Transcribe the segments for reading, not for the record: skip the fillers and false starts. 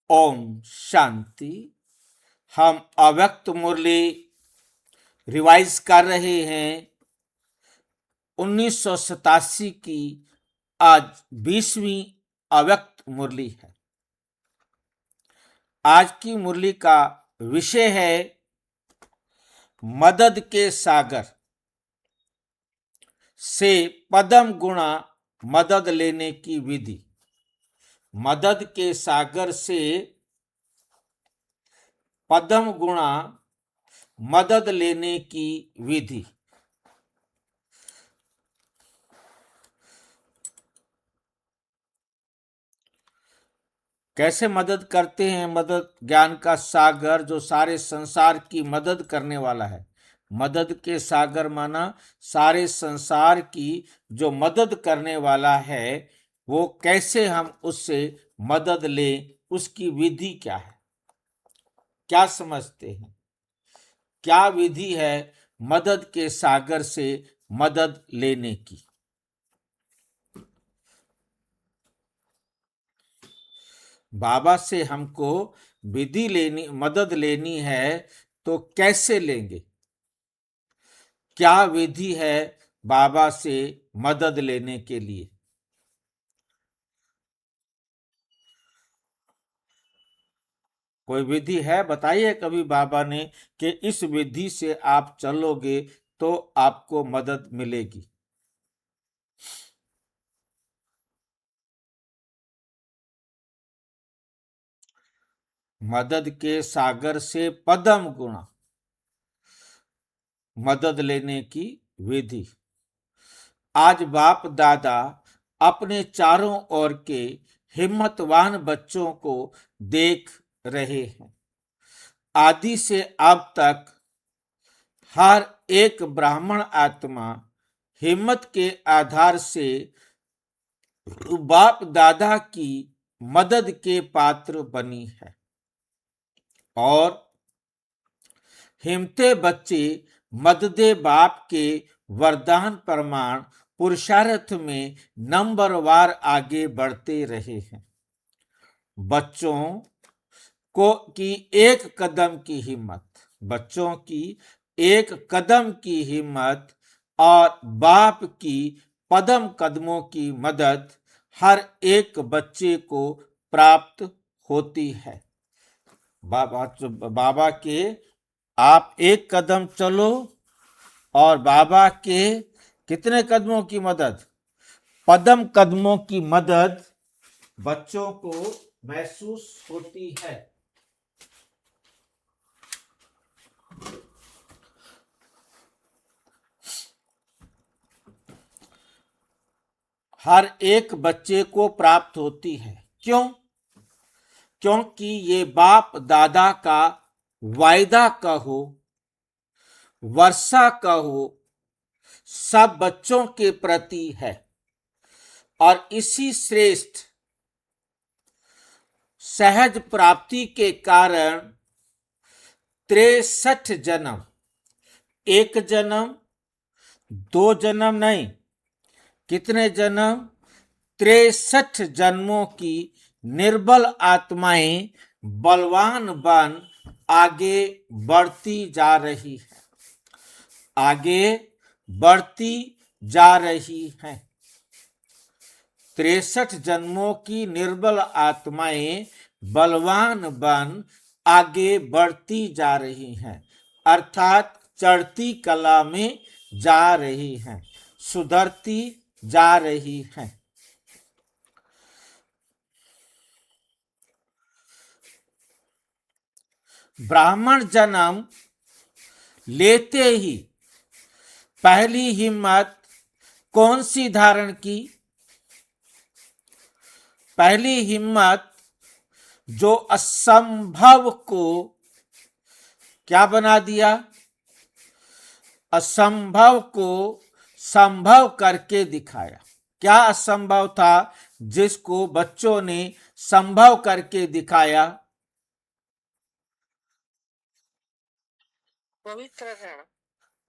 ओम शांति। हम अव्यक्त मुरली रिवाइज कर रहे हैं। 1987 की आज 20वीं अव्यक्त मुरली है। आज की मुरली का विषय है मदद के सागर से पदम गुणा मदद लेने की विधि। मदद के सागर से पदम गुणा मदद लेने की विधि। कैसे मदद करते हैं? मदद ज्ञान का सागर जो सारे संसार की मदद करने वाला है। मदद के सागर माना सारे संसार की जो मदद करने वाला है, वो कैसे हम उससे मदद लें, उसकी विधि क्या है? क्या समझते हैं? क्या विधि है मदद के सागर से मदद लेने की? बाबा से हमको विधि लेनी, मदद लेनी है तो कैसे लेंगे? क्या विधि है बाबा से मदद लेने के लिए? कोई विधि है? बताइए कभी बाबा ने कि इस विधि से आप चलोगे तो आपको मदद मिलेगी। मदद के सागर से पदम गुणा मदद लेने की विधि। आज बाप दादा अपने चारों ओर के हिम्मतवान बच्चों को देख रहे हैं। आदि से अब तक हर एक ब्राह्मण आत्मा हिम्मत के आधार से बाप दादा की मदद के पात्र बनी है और हिम्मते बच्चे मददे बाप के वरदान प्रमाण पुरुषार्थ में नंबरवार आगे बढ़ते रहे हैं। बच्चों को की एक कदम की हिम्मत, बच्चों की एक कदम की हिम्मत और बाप की पदम कदमों की मदद हर एक बच्चे को प्राप्त होती है। बाबा के आप एक कदम चलो और बाबा के कितने कदमों की मदद? पदम कदमों की मदद बच्चों को महसूस होती है। हर एक बच्चे को प्राप्त होती है। क्यों? क्योंकि ये बाप दादा का वायदा कहो, वर्षा कहो, सब बच्चों के प्रति है और इसी श्रेष्ठ सहज प्राप्ति के कारण 63 जन्म, एक जन्म, दो जन्म नहीं, कितने जन्म? 63 जन्मों की निर्बल आत्माएं बलवान बन आगे बढ़ती जा रही है, आगे बढ़ती जा रही हैं। 63 जन्मों की निर्बल आत्माएं बलवान बन आगे बढ़ती जा रही हैं, अर्थात चढ़ती कला में जा रही हैं, सुधरती जा रही हैं। ब्राह्मण जन्म लेते ही पहली हिम्मत कौन सी धारण की? पहली हिम्मत जो असंभव को क्या बना दिया? असंभव को संभव करके दिखाया। क्या असंभव था जिसको बच्चों ने संभव करके दिखाया?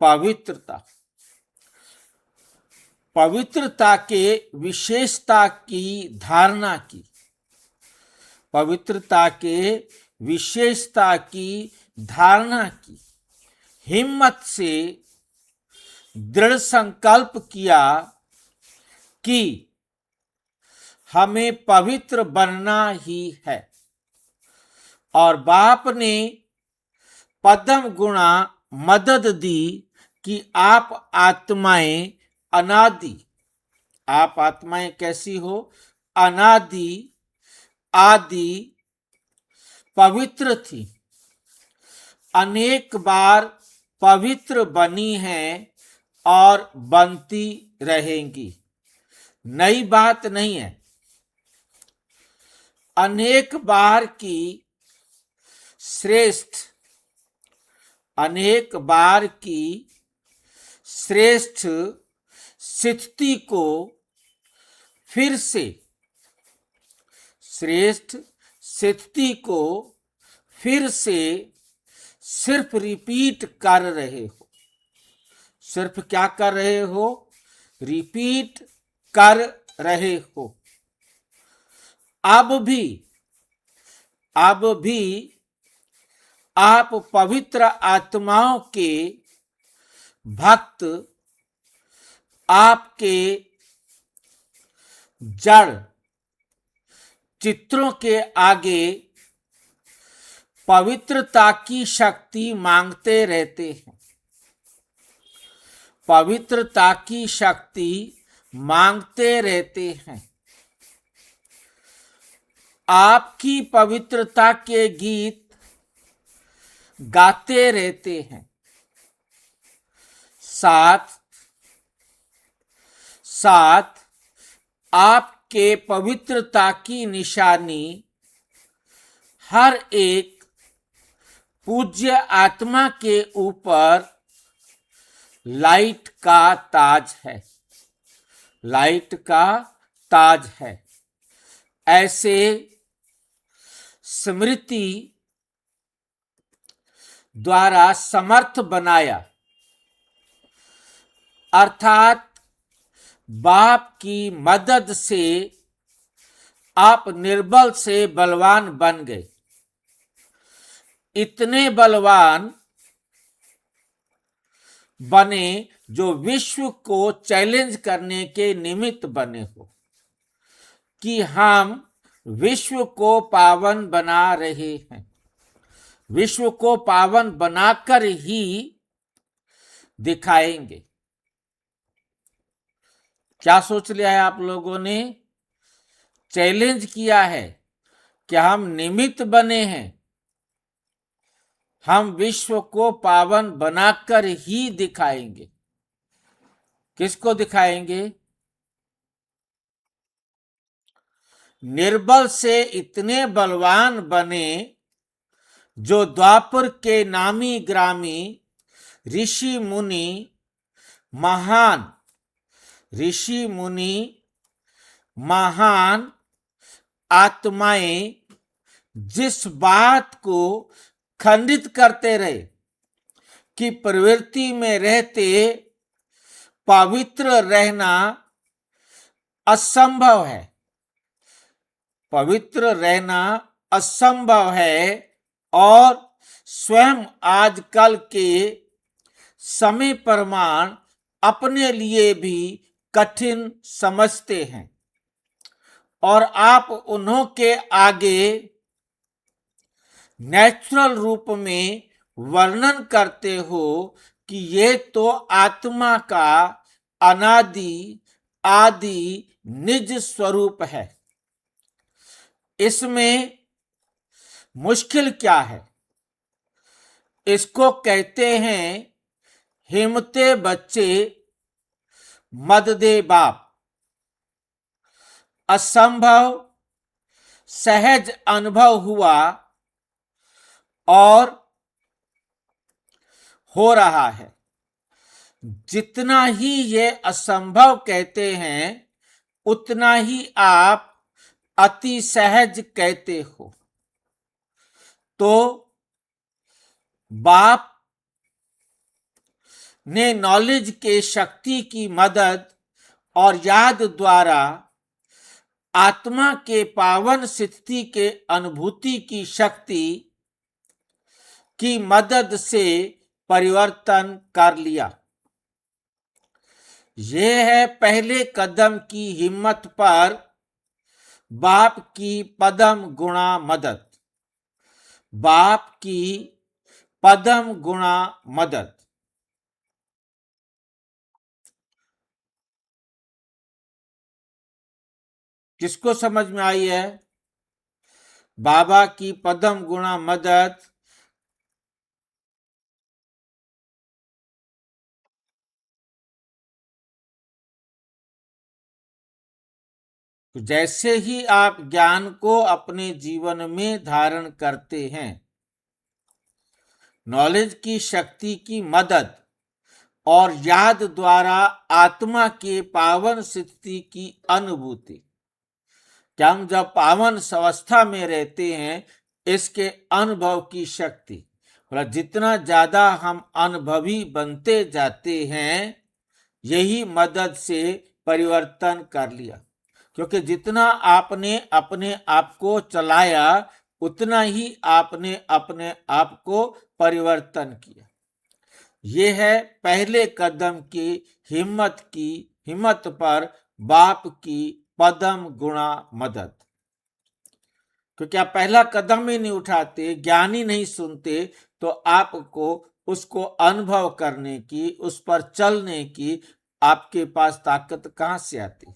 पवित्रता। पवित्रता के विशेषता की धारणा की। पवित्रता के विशेषता की धारणा की, हिम्मत से दृढ़ संकल्प किया कि हमें पवित्र बनना ही है। और बाप ने पदम गुणा मदद दी कि आप आत्माएं अनादि, आप आत्माएं कैसी हो? अनादि आदि पवित्र थी, अनेक बार पवित्र बनी हैं और बनती रहेंगी। नई बात नहीं है। अनेक बार की श्रेष्ठ, अनेक बार की श्रेष्ठ स्थिति को फिर से, श्रेष्ठ स्थिति को फिर से सिर्फ रिपीट कर रहे हो। सिर्फ क्या कर रहे हो? रिपीट कर रहे हो। अब भी आप पवित्र आत्माओं के भक्त, आपके जड़ चित्रों के आगे पवित्रता की शक्ति मांगते रहते हैं। पवित्रता की शक्ति मांगते रहते हैं। आपकी पवित्रता के गीत गाते रहते हैं। साथ साथ आपके पवित्रता की निशानी हर एक पूज्य आत्मा के ऊपर लाइट का ताज है। लाइट का ताज है। ऐसे स्मृति द्वारा समर्थ बनाया, अर्थात बाप की मदद से आप निर्बल से बलवान बन गए। इतने बलवान बने जो विश्व को चैलेंज करने के निमित्त बने हो कि हम विश्व को पावन बना रहे हैं। विश्व को पावन बनाकर ही दिखाएंगे। क्या सोच लिया है आप लोगों ने? चैलेंज किया है कि हम निमित्त बने हैं। हम विश्व को पावन बनाकर ही दिखाएंगे। किसको दिखाएंगे? निर्बल से इतने बलवान बने जो द्वापर के नामी ग्रामी ऋषि मुनि, महान ऋषि मुनि, महान आत्माएं जिस बात को खंडित करते रहे कि प्रवृत्ति में रहते पवित्र रहना असंभव है, पवित्र रहना असंभव है, और स्वयं आजकल के समय प्रमाण अपने लिए भी कठिन समझते हैं। और आप उन्हों के आगे नेचुरल रूप में वर्णन करते हो कि ये तो आत्मा का अनादि आदि निज स्वरूप है। इसमें मुश्किल क्या है? इसको कहते हैं हिम्मते बच्चे मद दे बाप। असंभव सहज अनुभव हुआ और हो रहा है। जितना ही ये असंभव कहते हैं उतना ही आप अति सहज कहते हो। तो बाप ने नॉलेज के शक्ति की मदद और याद द्वारा आत्मा के पावन स्थिति के अनुभूति की शक्ति की मदद से परिवर्तन कर लिया। यह है पहले कदम की हिम्मत पर बाप की पदम गुणा मदद। बाप की पदम गुणा मदद। किसको समझ में आई है? बाबा की पदम गुणा मदद। जैसे ही आप ज्ञान को अपने जीवन में धारण करते हैं, नॉलेज की शक्ति की मदद और याद द्वारा आत्मा के पावन स्थिति की अनुभूति, क्या हम जब पावन अवस्था में रहते हैं, इसके अनुभव की शक्ति, जितना ज्यादा हम अनुभवी बनते जाते हैं, यही मदद से परिवर्तन कर लिया। क्योंकि जितना आपने अपने आप को चलाया, उतना ही आपने अपने आप को परिवर्तन किया। यह है पहले कदम की हिम्मत पर बाप की पदम गुणा मदद। क्योंकि आप पहला कदम ही नहीं उठाते, ज्ञान ही नहीं सुनते, तो आपको उसको अनुभव करने की, उस पर चलने की आपके पास ताकत कहां से आती?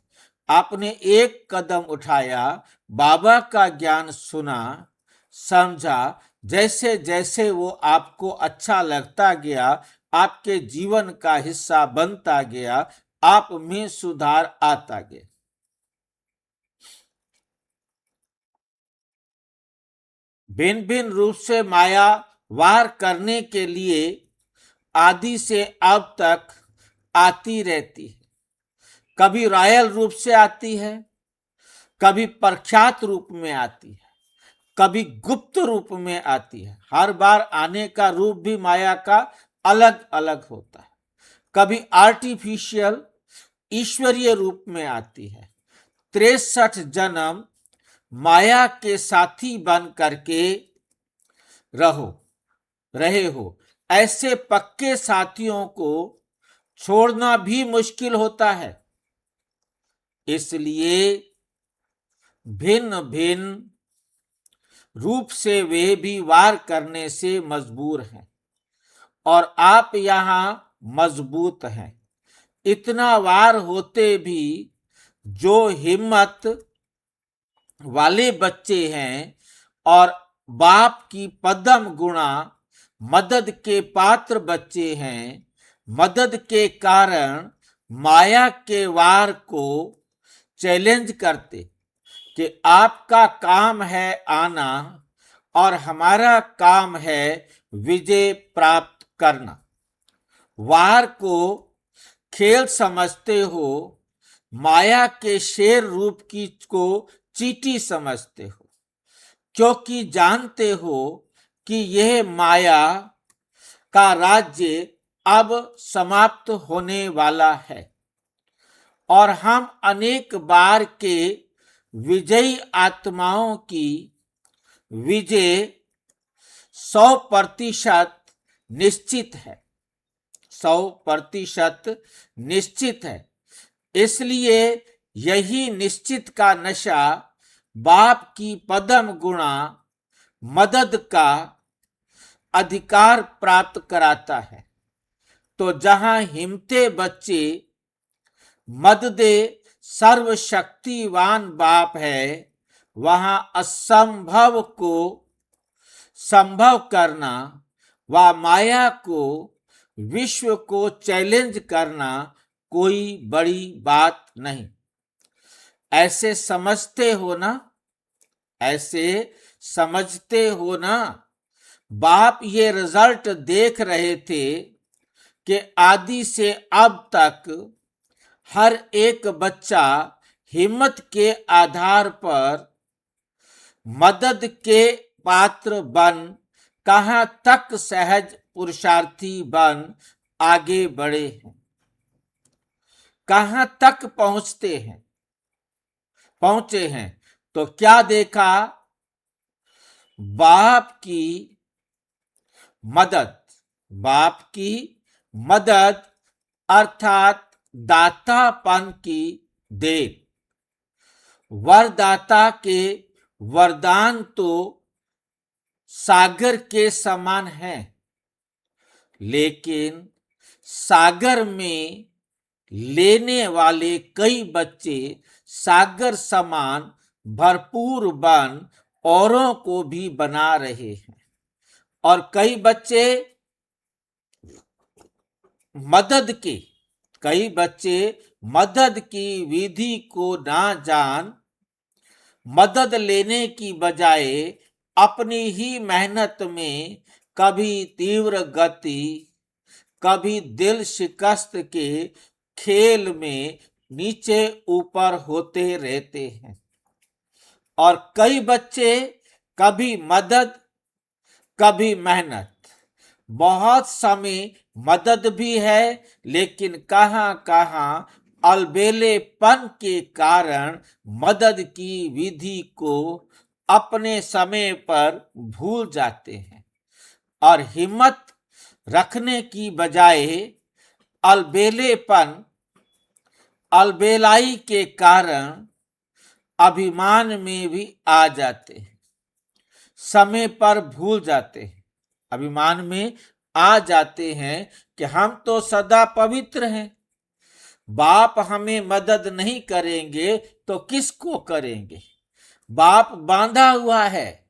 आपने एक कदम उठाया, बाबा का ज्ञान सुना, समझा, जैसे जैसे वो आपको अच्छा लगता गया, आपके जीवन का हिस्सा बनता गया, आप में सुधार आता गया। भिन्न भिन्न रूप से माया वार करने के लिए आदि से अब तक आती रहती है। कभी रॉयल रूप से आती है, कभी प्रख्यात रूप में आती है, कभी गुप्त रूप में आती है। हर बार आने का रूप भी माया का अलग अलग होता है। कभी आर्टिफिशियल ईश्वरीय रूप में आती है। 63 जन्म माया के साथी बन करके रहे हो। ऐसे पक्के साथियों को छोड़ना भी मुश्किल होता है। इसलिए भिन्न भिन्न रूप से वे भी वार करने से मजबूर हैं, और आप यहां मजबूत हैं। इतना वार होते भी जो हिम्मत वाले बच्चे हैं और बाप की पदम गुणा मदद के पात्र बच्चे हैं, मदद के कारण माया के वार को चैलेंज करते कि आपका काम है आना और हमारा काम है विजय प्राप्त करना। वार को खेल समझते हो, माया के शेर रूप की को चींटी समझते हो, क्योंकि जानते हो कि यह माया का राज्य अब समाप्त होने वाला है और हम अनेक बार के विजयी आत्माओं की विजय 100% निश्चित है। 100% निश्चित है। इसलिए यही निश्चित का नशा बाप की पदम गुणा मदद का अधिकार प्राप्त कराता है। तो जहां हिम्मते बच्चे मददे सर्वशक्तिवान बाप है, वहां असंभव को संभव करना व माया को, विश्व को चैलेंज करना कोई बड़ी बात नहीं। ऐसे समझते हो ना? ऐसे समझते हो ना? बाप ये रिजल्ट देख रहे थे कि आदि से अब तक हर एक बच्चा हिम्मत के आधार पर मदद के पात्र बन कहां तक सहज पुरुषार्थी बन आगे बढ़े हैं, कहां तक पहुंचते हैं। पहुंचे हैं तो क्या देखा? बाप की मदद, बाप की मदद अर्थात दातापन की देन। वरदाता के वरदान तो सागर के समान हैं, लेकिन सागर में लेने वाले कई बच्चे सागर समान भरपूर बन औरों को भी बना रहे हैं, और कई बच्चे मदद की विधि को ना जान मदद लेने की बजाय अपनी ही मेहनत में कभी तीव्र गति, कभी दिल शिकस्त के खेल में नीचे ऊपर होते रहते हैं। और कई बच्चे कभी मदद कभी मेहनत, बहुत समय मदद भी है, लेकिन कहां कहां अलबेलेपन के कारण मदद की विधि को अपने समय पर भूल जाते हैं, और हिम्मत रखने की बजाय अलबेलाई के कारण अभिमान में भी आ जाते हैं, समय पर भूल जाते हैं, अभिमान में आ जाते हैं कि हम तो सदा पवित्र हैं, बाप हमें मदद नहीं करेंगे तो किसको करेंगे, बाप बांधा हुआ है।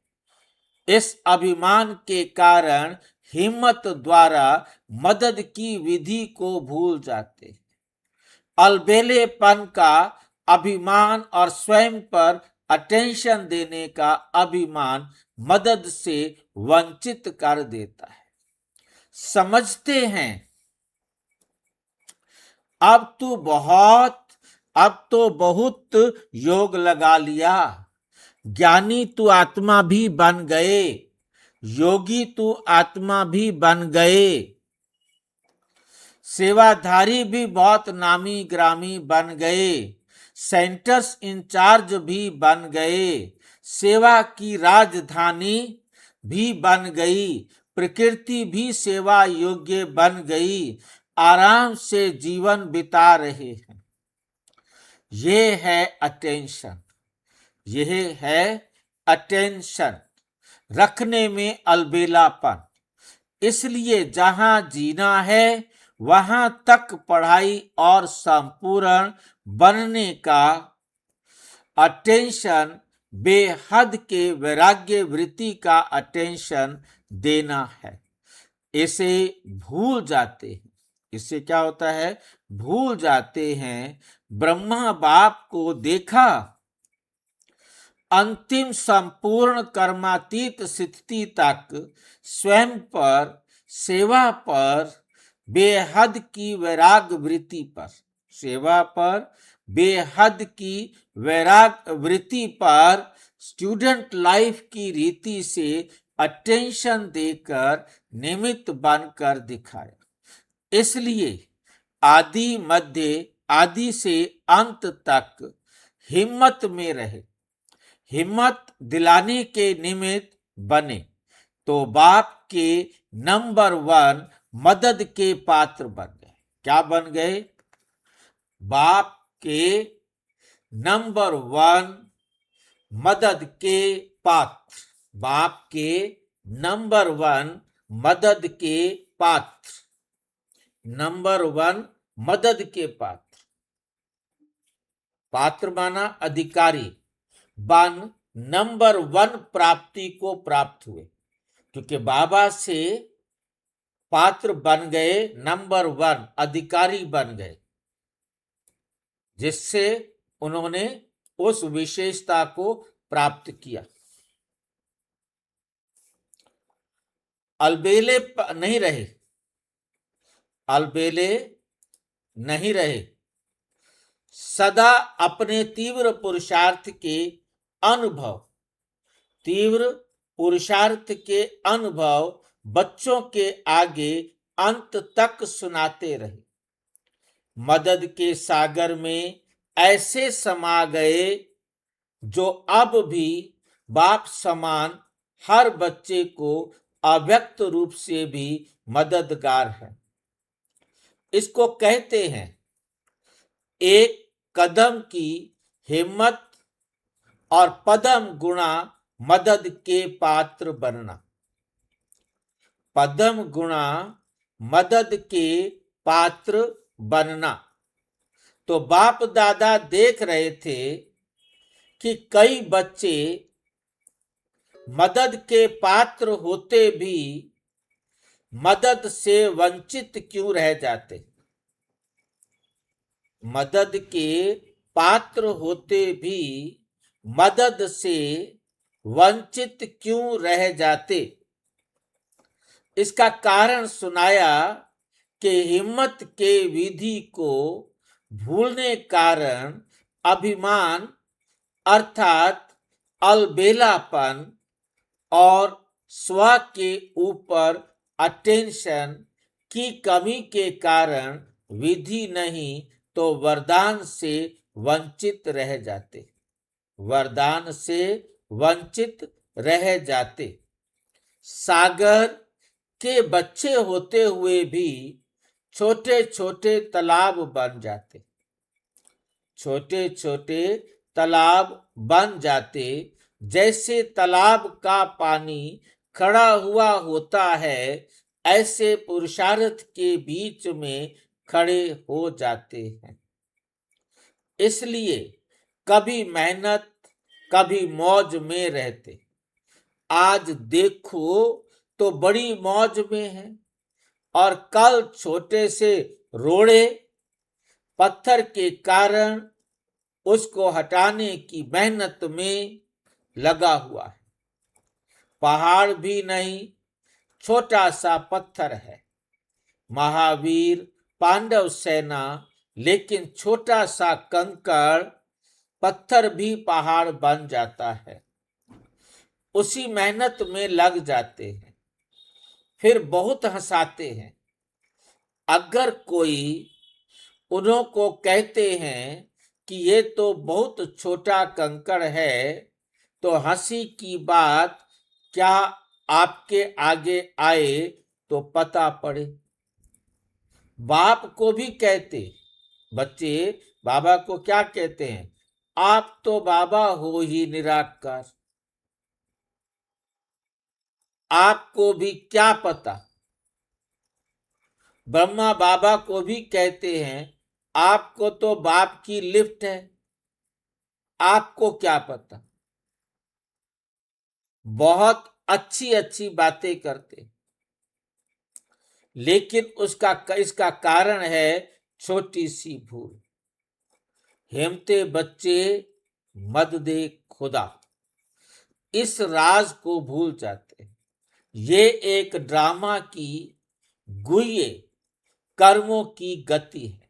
इस अभिमान के कारण हिम्मत द्वारा मदद की विधि को भूल जाते, अलबेलेपन का अभिमान और स्वयं पर अटेंशन देने का अभिमान मदद से वंचित कर देता है। समझते हैं अब तो बहुत योग लगा लिया, ज्ञानी तू आत्मा भी बन गए, योगी तू आत्मा भी बन गए, सेवाधारी भी बहुत नामी ग्रामी बन गए, सेंटर्स इंचार्ज भी बन गए, सेवा की राजधानी भी बन गई, प्रकृति भी सेवा योग्य बन गई, आराम से जीवन बिता रहे हैं। यह है अटेंशन, यह है अटेंशन, रखने में अलबेलापन। इसलिए जहां जीना है वहां तक पढ़ाई और संपूर्ण बनने का अटेंशन, बेहद के वैराग्य वृत्ति का अटेंशन देना है। इसे भूल जाते हैं, इससे क्या होता है? भूल जाते हैं। ब्रह्मा बाप को देखा, अंतिम संपूर्ण कर्मातीत स्थिति तक स्वयं पर, सेवा पर, बेहद की वैराग वृत्ति पर, सेवा पर, बेहद की वैराग वृत्ति पर, स्टूडेंट लाइफ की रीति से अटेंशन देकर निमित्त बनकर दिखाया। इसलिए आदि मध्य आदि से अंत तक हिम्मत में रहे, हिम्मत दिलाने के निमित्त बने, तो बाप के नंबर 1 मदद के पात्र बन गए। क्या बन गए? बाप के नंबर 1 मदद के पात्र, बाप के नंबर 1 मदद के पात्र, नंबर 1 मदद के पात्र, पात्र माना अधिकारी, बन नंबर 1 प्राप्ति को प्राप्त हुए, क्योंकि बाबा से पात्र बन गए, नंबर 1 अधिकारी बन गए, जिससे उन्होंने उस विशेषता को प्राप्त किया। अलबेले नहीं रहे, अलबेले नहीं रहे, सदा अपने तीव्र पुरुषार्थ के अनुभव बच्चों के आगे अंत तक सुनाते रहे। मदद के सागर में ऐसे समा गए जो अब भी बाप समान हर बच्चे को अव्यक्त रूप से भी मददगार है। इसको कहते हैं एक कदम की हिम्मत और पदम गुणा मदद के पात्र बनना। पदम गुणा मदद के पात्र बनना। तो बाप दादा देख रहे थे कि कई बच्चे मदद के पात्र होते भी मदद से वंचित क्यों रह जाते। मदद के पात्र होते भी मदद से वंचित क्यों रह जाते। इसका कारण सुनाया कि हिम्मत के विधि को भूलने कारण अभिमान अर्थात अलबेलापन और स्व के ऊपर अटेंशन की कमी के कारण विधि नहीं तो वरदान से वंचित रह जाते। वरदान से वंचित रह जाते। सागर के बच्चे होते हुए भी छोटे छोटे तालाब बन जाते। छोटे छोटे तालाब बन जाते। जैसे तालाब का पानी खड़ा हुआ होता है ऐसे पुरुषार्थ के बीच में खड़े हो जाते हैं। इसलिए कभी मेहनत कभी मौज में रहते। आज देखो तो बड़ी मौज में है और कल छोटे से रोड़े पत्थर के कारण उसको हटाने की मेहनत में लगा हुआ है। पहाड़ भी नहीं छोटा सा पत्थर है। महावीर पांडव सेना लेकिन छोटा सा कंकड़ पत्थर भी पहाड़ बन जाता है। उसी मेहनत में लग जाते हैं फिर बहुत हंसाते हैं। अगर कोई उन्हों को कहते हैं कि ये तो बहुत छोटा कंकड़ है तो हंसी की बात क्या आपके आगे आए तो पता पड़े। बाप को भी कहते बच्चे बाबा को क्या कहते हैं, आप तो बाबा हो ही निराकार, आपको भी क्या पता। ब्रह्मा बाबा को भी कहते हैं आपको तो बाप की लिफ्ट है, आपको क्या पता। बहुत अच्छी अच्छी बातें करते लेकिन इसका कारण है छोटी सी भूल। हेमते बच्चे मद दे खुदा इस राज को भूल जाते। ये एक ड्रामा की गुह्य कर्मों की गति है।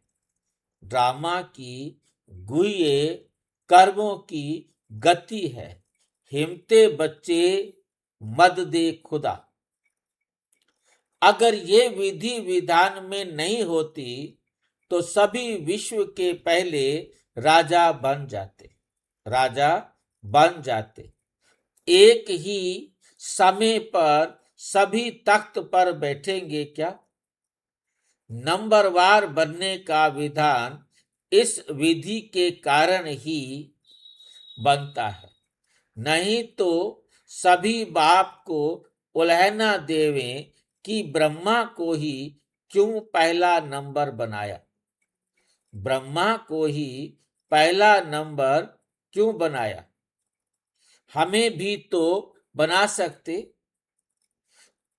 ड्रामा की गुह्य कर्मों की गति है। हिम्मते बच्चे मद दे खुदा। अगर ये विधि विधान में नहीं होती तो सभी विश्व के पहले राजा बन जाते। राजा बन जाते। एक ही समय पर सभी तख्त पर बैठेंगे क्या। नंबरवार बनने का विधान इस विधि के कारण ही बनता है। नहीं तो सभी बाप को उल्हना देवें कि ब्रह्मा को ही क्यों पहला नंबर बनाया। ब्रह्मा को ही पहला नंबर क्यों बनाया, हमें भी तो बना सकते।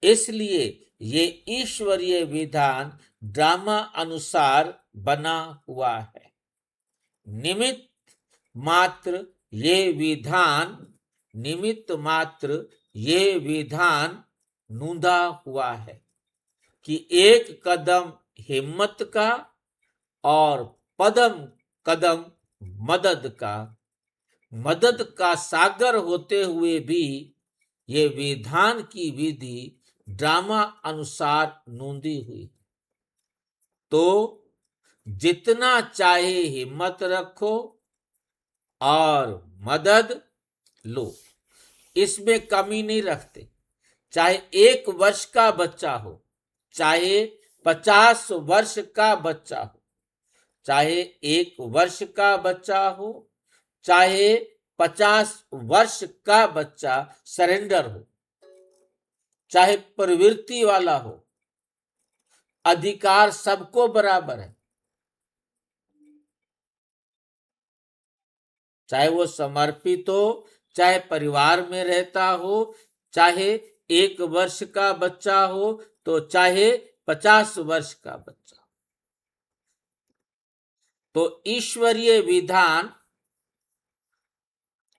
इसलिए ये ईश्वरीय विधान ड्रामा अनुसार बना हुआ है। निमित्त मात्र ये विधान नूंदा हुआ है कि एक कदम हिम्मत का और पदम कदम मदद का सागर होते हुए भी ये विधान की विधि ड्रामा अनुसार नूंदी हुई। तो जितना चाहे हिम्मत रखो और मदद लो, इसमें कमी नहीं रखते। चाहे 1 वर्ष का बच्चा हो, चाहे 50 वर्ष का बच्चा हो, चाहे 1 वर्ष का बच्चा हो, चाहे 50 वर्ष का बच्चा सरेंडर हो, चाहे प्रवृत्ति वाला हो, अधिकार सबको बराबर है। चाहे वो समर्पित हो, चाहे परिवार में रहता हो, चाहे 1 वर्ष का बच्चा हो, तो चाहे 50 वर्ष का बच्चा। तो ईश्वरीय विधान,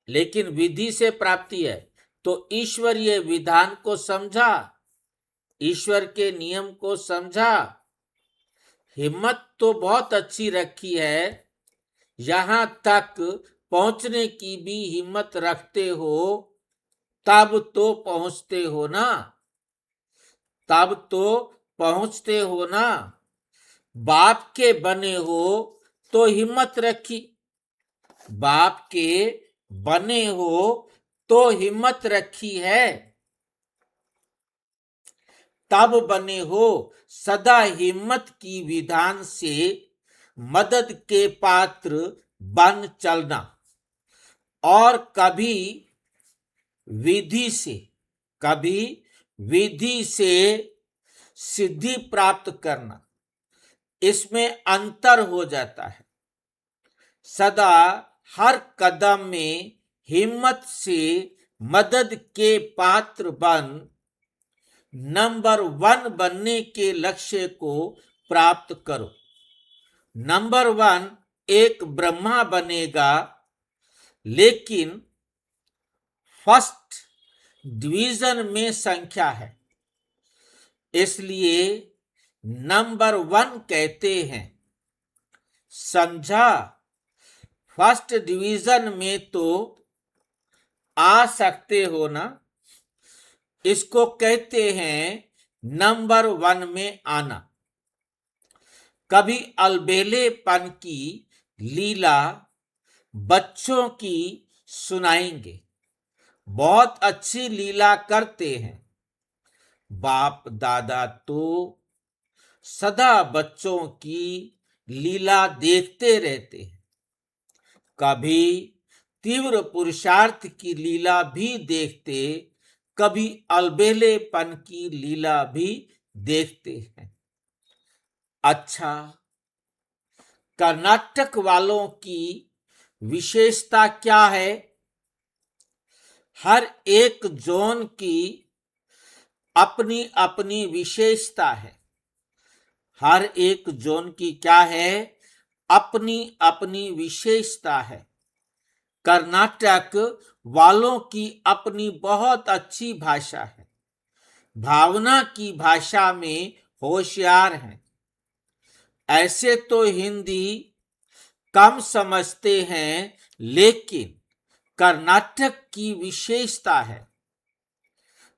लेकिन विधि से प्राप्ति है। तो ईश्वरीय विधान को समझा, ईश्वर के नियम को समझा, हिम्मत तो बहुत अच्छी रखी है, यहां तक पहुंचने की भी हिम्मत रखते हो, तब तो पहुंचते हो ना, तब तो पहुंचते हो ना। बाप के बने हो तो हिम्मत रखी, बाप के बने हो तो हिम्मत रखी है, तब बने हो। सदा हिम्मत की विधान से मदद के पात्र बन चलना, और कभी विधि से सिद्धि प्राप्त करना, इसमें अंतर हो जाता है। सदा हर कदम में हिम्मत से मदद के पात्र बन नंबर 1 बनने के लक्ष्य को प्राप्त करो। नंबर 1 एक ब्रह्मा बनेगा, लेकिन फर्स्ट डिवीजन में संख्या है, इसलिए नंबर 1 कहते हैं। समझा? फर्स्ट डिवीजन में तो आ सकते हो ना, इसको कहते हैं नंबर 1 में आना। कभी अलबेलेपन की लीला बच्चों की सुनाएंगे, बहुत अच्छी लीला करते हैं। बाप दादा तो सदा बच्चों की लीला देखते रहते हैं। कभी तीव्र पुरुषार्थ की लीला भी देखते, कभी अलबेलेपन की लीला भी देखते हैं। अच्छा, कर्नाटक वालों की विशेषता क्या है? हर एक जोन की अपनी अपनी विशेषता है। हर एक जोन की क्या है? अपनी अपनी विशेषता है। कर्नाटक वालों की अपनी बहुत अच्छी भाषा है, भावना की भाषा में होशियार हैं। ऐसे तो हिंदी कम समझते हैं, लेकिन कर्नाटक की विशेषता है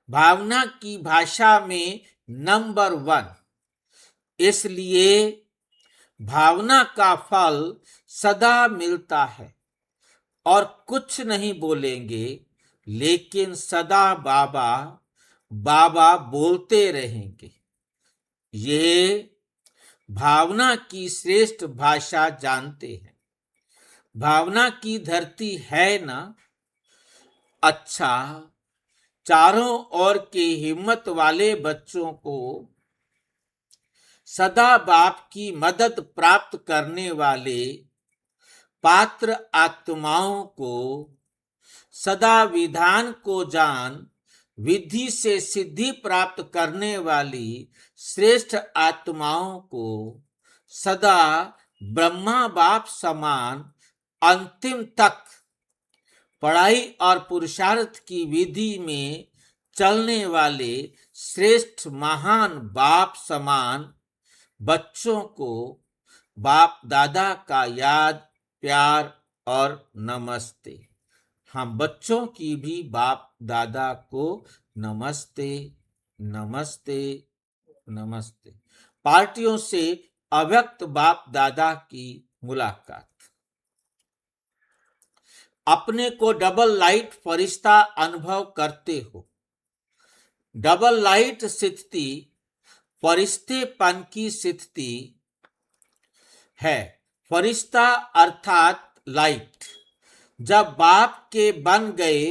भावना की भाषा में नंबर 1। इसलिए भावना का फल सदा मिलता है, और कुछ नहीं बोलेंगे, लेकिन सदा बाबा बाबा बोलते रहेंगे। ये भावना की श्रेष्ठ भाषा जानते हैं। भावना की धरती है ना। अच्छा, चारों ओर के हिम्मत वाले बच्चों को सदा बाप की मदद प्राप्त करने वाले पात्र आत्माओं को सदा विधान को जान विधि से सिद्धि प्राप्त करने वाली श्रेष्ठ आत्माओं को सदा ब्रह्मा बाप समान अंतिम तक पढ़ाई और पुरुषार्थ की विधि में चलने वाले श्रेष्ठ महान बाप समान बच्चों को बाप दादा का याद, प्यार और नमस्ते। हम बच्चों की भी बाप दादा को नमस्ते नमस्ते नमस्ते। पार्टियों से अव्यक्त बाप दादा की मुलाकात। अपने को डबल लाइट फरिश्ता अनुभव करते हो। डबल लाइट स्थिति फरिश्तेपन की स्थिति है। फरिश्ता अर्थात लाइट जब बाप के बन गए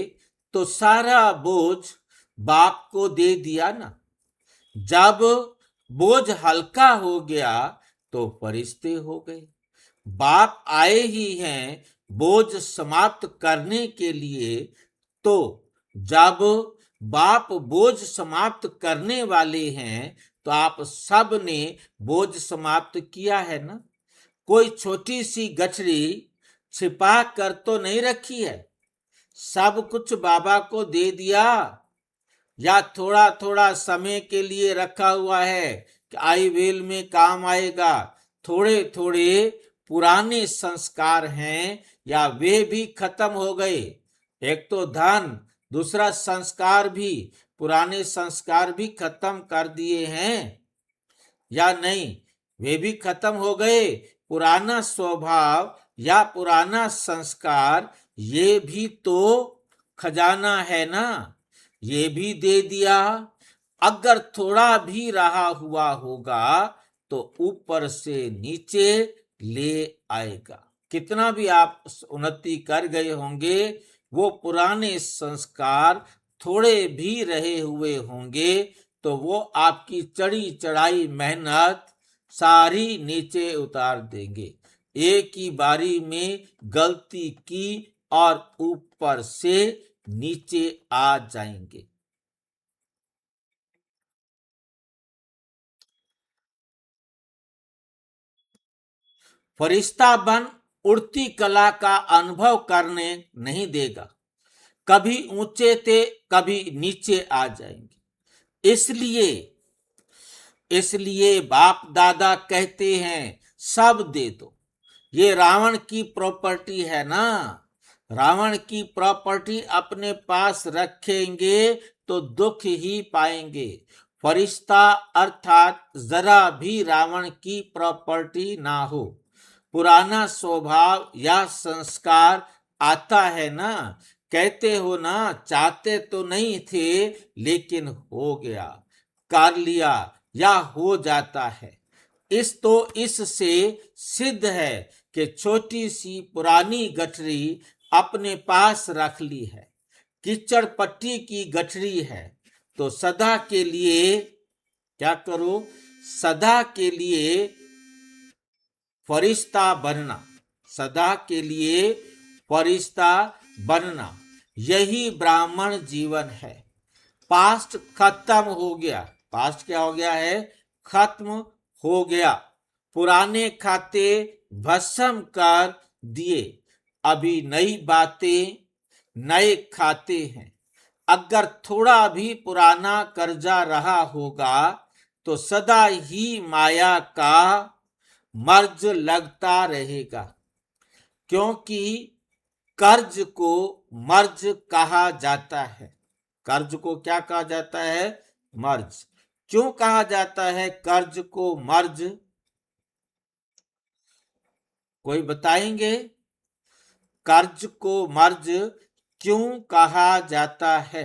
तो सारा बोझ बाप को दे दिया ना। जब बोझ हल्का हो गया तो फरिश्ते हो गए। बाप आए ही हैं बोझ समाप्त करने के लिए। तो जब बाप बोझ समाप्त करने वाले हैं तो आप सब ने बोझ समाप्त किया है ना। कोई छोटी सी गठरी छिपा कर तो नहीं रखी है, सब कुछ बाबा को दे दिया, या थोड़ा थोड़ा समय के लिए रखा हुआ है कि आई वेल में काम आएगा। थोड़े थोड़े पुराने संस्कार हैं या वे भी खत्म हो गए। एक तो धन, दूसरा संस्कार भी। पुराने संस्कार भी खत्म कर दिए हैं या नहीं, वे भी खत्म हो गए। पुराना स्वभाव या पुराना संस्कार ये भी तो खजाना है ना, ये भी दे दिया। अगर थोड़ा भी रहा हुआ होगा तो ऊपर से नीचे ले आएगा। कितना भी आप उन्नति कर गए होंगे, वो पुराने संस्कार थोड़े भी रहे हुए होंगे तो वो आपकी चढ़ी चढ़ाई मेहनत सारी नीचे उतार देंगे। एक ही बारी में गलती की और ऊपर से नीचे आ जाएंगे। फरिश्ता बन उड़ती कला का अनुभव करने नहीं देगा। कभी ऊंचे थे कभी नीचे आ जाएंगे। इसलिए बाप दादा कहते हैं सब दे दो। ये रावण की प्रॉपर्टी है ना। रावण की प्रॉपर्टी अपने पास रखेंगे तो दुख ही पाएंगे। फरिश्ता अर्थात जरा भी रावण की प्रॉपर्टी ना हो। पुराना स्वभाव या संस्कार आता है ना। कहते हो ना, चाहते तो नहीं थे लेकिन हो गया, कर लिया या हो जाता है। इससे सिद्ध है कि छोटी सी पुरानी गठरी अपने पास रख ली है। कीचड़ पट्टी की गठरी है तो सदा के लिए क्या करो, सदा के लिए फरिश्ता बनना। सदा के लिए फरिश्ता बनना, यही ब्राह्मण जीवन है। पास्ट खत्म हो गया। पास्ट क्या हो गया है? खत्म हो गया। पुराने खाते भस्म कर दिए। अभी नई बातें, नए खाते हैं। अगर थोड़ा भी पुराना कर्जा रहा होगा तो सदा ही माया का मर्ज लगता रहेगा, क्योंकि कर्ज को मर्ज कहा जाता है। कर्ज को क्या कहा जाता है? मर्ज। क्यों कहा जाता है कर्ज को मर्ज? कोई बताएंगे कर्ज को मर्ज क्यों कहा जाता है?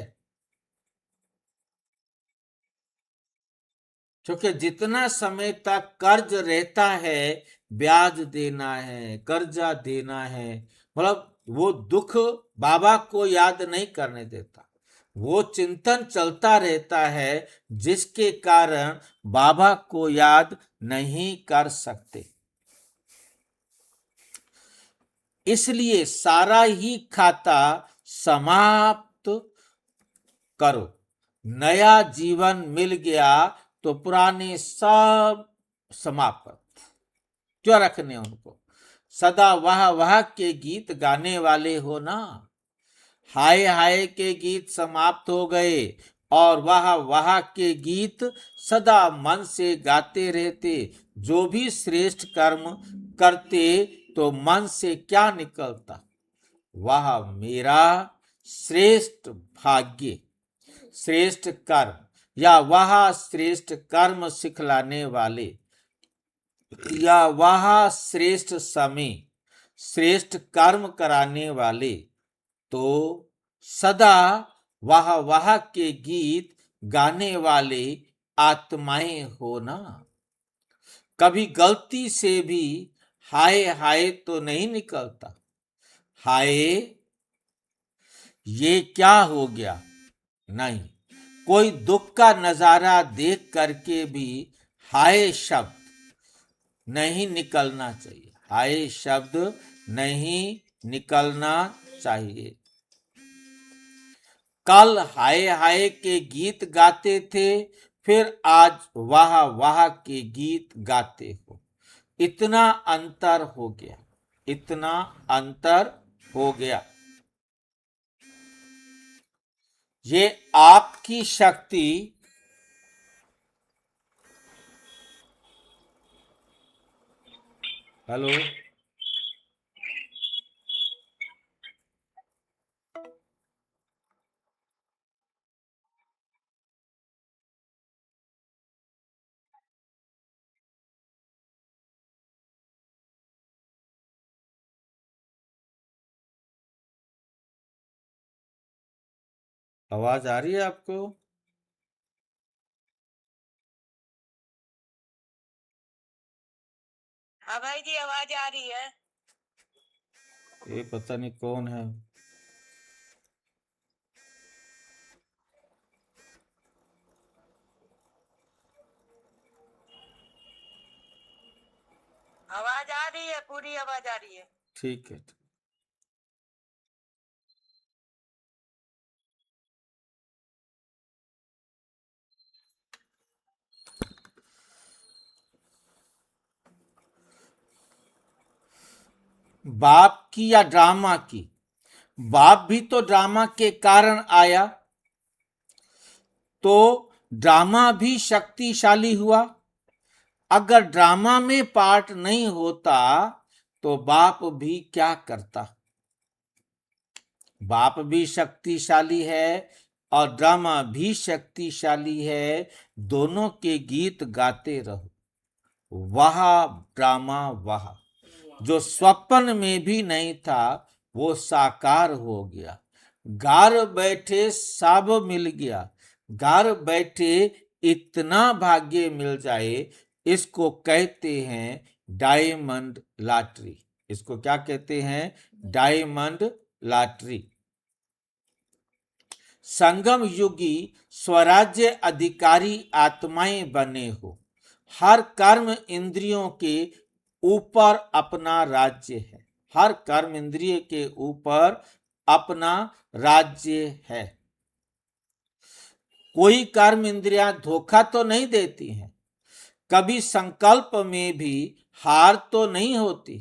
क्योंकि जितना समय तक कर्ज रहता है, ब्याज देना है, कर्जा देना है, मतलब वो दुख बाबा को याद नहीं करने देता। वो चिंतन चलता रहता है जिसके कारण बाबा को याद नहीं कर सकते। इसलिए सारा ही खाता समाप्त करो। नया जीवन मिल गया तो पुराने सब समाप्त क्यों रखने उनको? सदा वाह वाह के गीत गाने वाले हो ना। हाय हाय के गीत समाप्त हो गए और वाह वाह के गीत सदा मन से गाते रहते। जो भी श्रेष्ठ कर्म करते तो मन से क्या निकलता? वह मेरा श्रेष्ठ भाग्य, श्रेष्ठ कर्म, या वह श्रेष्ठ कर्म सिखलाने वाले, या वह श्रेष्ठ समय, श्रेष्ठ कर्म कराने वाले, तो सदा वाह वाह के गीत गाने वाले आत्माएं हो ना। कभी गलती से भी हाय हाय तो नहीं निकलता। हाय ये क्या हो गया, नहीं। कोई दुख का नजारा देख करके भी हाय शब्द नहीं निकलना चाहिए। हाय शब्द नहीं निकलना चाहिए। कल हाय हाय के गीत गाते थे, फिर आज वाह वाह के गीत गाते हो। इतना अंतर हो गया, इतना अंतर हो गया। ये आपकी शक्ति हेलो, आवाज आ रही है आपको? हाँ भाई जी, आवाज आ रही है। ये पता नहीं कौन है। आवाज आ रही है, पूरी आवाज आ रही है। ठीक है। बाप की या ड्रामा की? बाप भी तो ड्रामा के कारण आया, तो ड्रामा भी शक्तिशाली हुआ। अगर ड्रामा में पार्ट नहीं होता तो बाप भी क्या करता? बाप भी शक्तिशाली है और ड्रामा भी शक्तिशाली है। दोनों के गीत गाते रहो, वाह ड्रामा वाह। जो स्वप्न में भी नहीं था वो साकार हो गया। घर बैठे सब मिल गया। घर बैठे इतना भाग्य मिल जाए, इसको कहते हैं डायमंड लॉटरी। इसको क्या कहते हैं? Diamond lottery. संगम युगी स्वराज्य अधिकारी आत्माएं बने हो। हर कर्म इंद्रियों के ऊपर अपना राज्य है। हर कर्म इंद्रिय के ऊपर अपना राज्य है। कोई कर्म इंद्रियां धोखा तो नहीं देती हैं। कभी संकल्प में भी हार तो नहीं होती।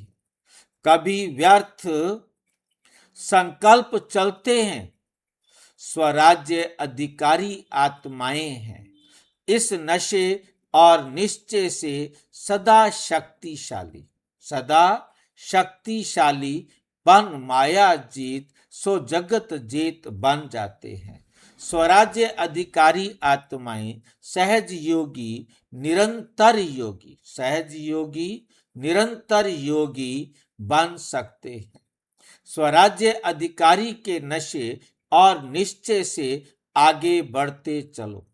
कभी व्यर्थ संकल्प चलते हैं। स्वराज्य अधिकारी आत्माएं हैं। इस नशे और निश्चय से सदा शक्तिशाली, सदा शक्तिशाली बन माया जीत सो जगत जीत बन जाते हैं। स्वराज्य अधिकारी आत्माएं सहज योगी, निरंतर योगी, सहज योगी, निरंतर योगी बन सकते हैं। स्वराज्य अधिकारी के नशे और निश्चय से आगे बढ़ते चलो।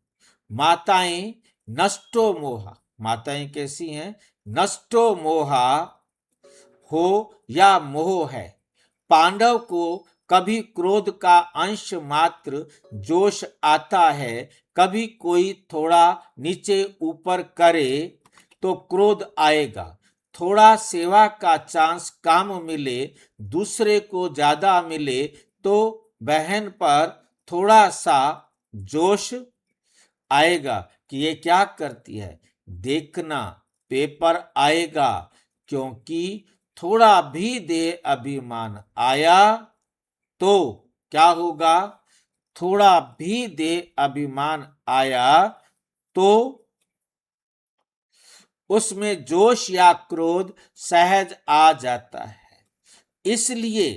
माताएं नष्टो मोहा, माताएं कैसी हैं? नष्टो मोहा हो या मोह है। पांडव को कभी क्रोध का अंश मात्र जोश आता है। कभी कोई थोड़ा नीचे ऊपर करे तो क्रोध आएगा। थोड़ा सेवा का चांस काम मिले, दूसरे को ज्यादा मिले तो बहन पर थोड़ा सा जोश आएगा कि ये क्या करती है। देखना पेपर आएगा, क्योंकि थोड़ा भी दे अभिमान आया तो क्या होगा? थोड़ा भी दे अभिमान आया तो उसमें जोश या क्रोध सहज आ जाता है। इसलिए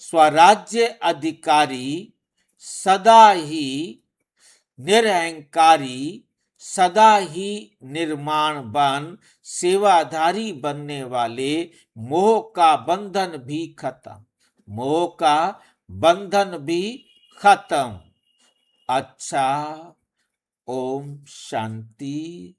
स्वराज्य अधिकारी सदा ही निरहंकारी, सदा ही निर्माण बन सेवाधारी बनने वाले। मोह का बंधन भी खत्म, मोह का बंधन भी खत्म। अच्छा, ओम शांति।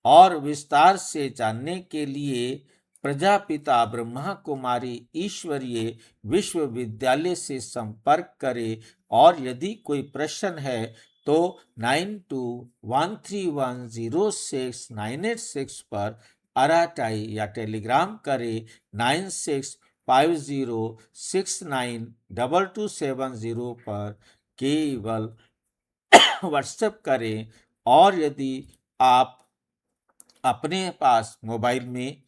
और विस्तार से जानने के लिए प्रजापिता ब्रह्मा कुमारी ईश्वरीय विश्वविद्यालय से संपर्क करें। और यदि कोई प्रश्न है तो 9213106986 पर अराटाई या टेलीग्राम करें। 9650692270 पर केवल व्हाट्सएप करें। और यदि आप अपने पास मोबाइल में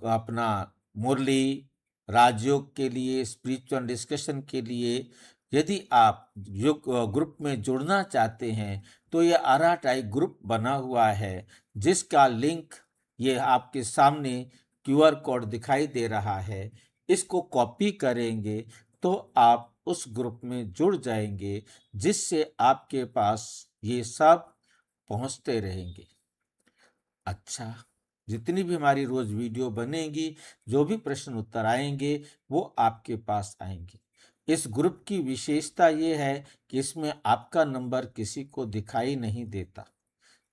अपना मुरली राजयोग के लिए, स्पिरिचुअल डिस्कशन के लिए यदि आप योग ग्रुप में जुड़ना चाहते हैं तो ये आराटाई ग्रुप बना हुआ है, जिसका लिंक ये आपके सामने क्यूआर कोड दिखाई दे रहा है। इसको कॉपी करेंगे तो आप उस ग्रुप में जुड़ जाएंगे, जिससे आपके पास ये सब पहुंचते रहेंगे। अच्छा, जितनी भी हमारी रोज वीडियो बनेगी, जो भी प्रश्न उत्तर आएंगे वो आपके पास आएंगे। इस ग्रुप की विशेषता ये है कि इसमें आपका नंबर किसी को दिखाई नहीं देता।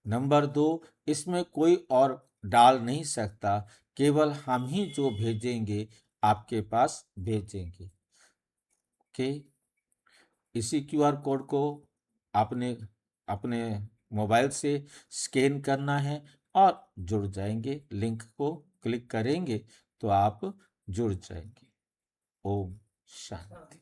नंबर 2, इसमें कोई और डाल नहीं सकता, केवल हम ही जो भेजेंगे आपके पास भेजेंगे। ओके, इसी क्यूआर कोड को आपने अपने मोबाइल से स्कैन करना है और जुड़ जाएंगे। लिंक को क्लिक करेंगे तो आप जुड़ जाएंगे। ओम शांति।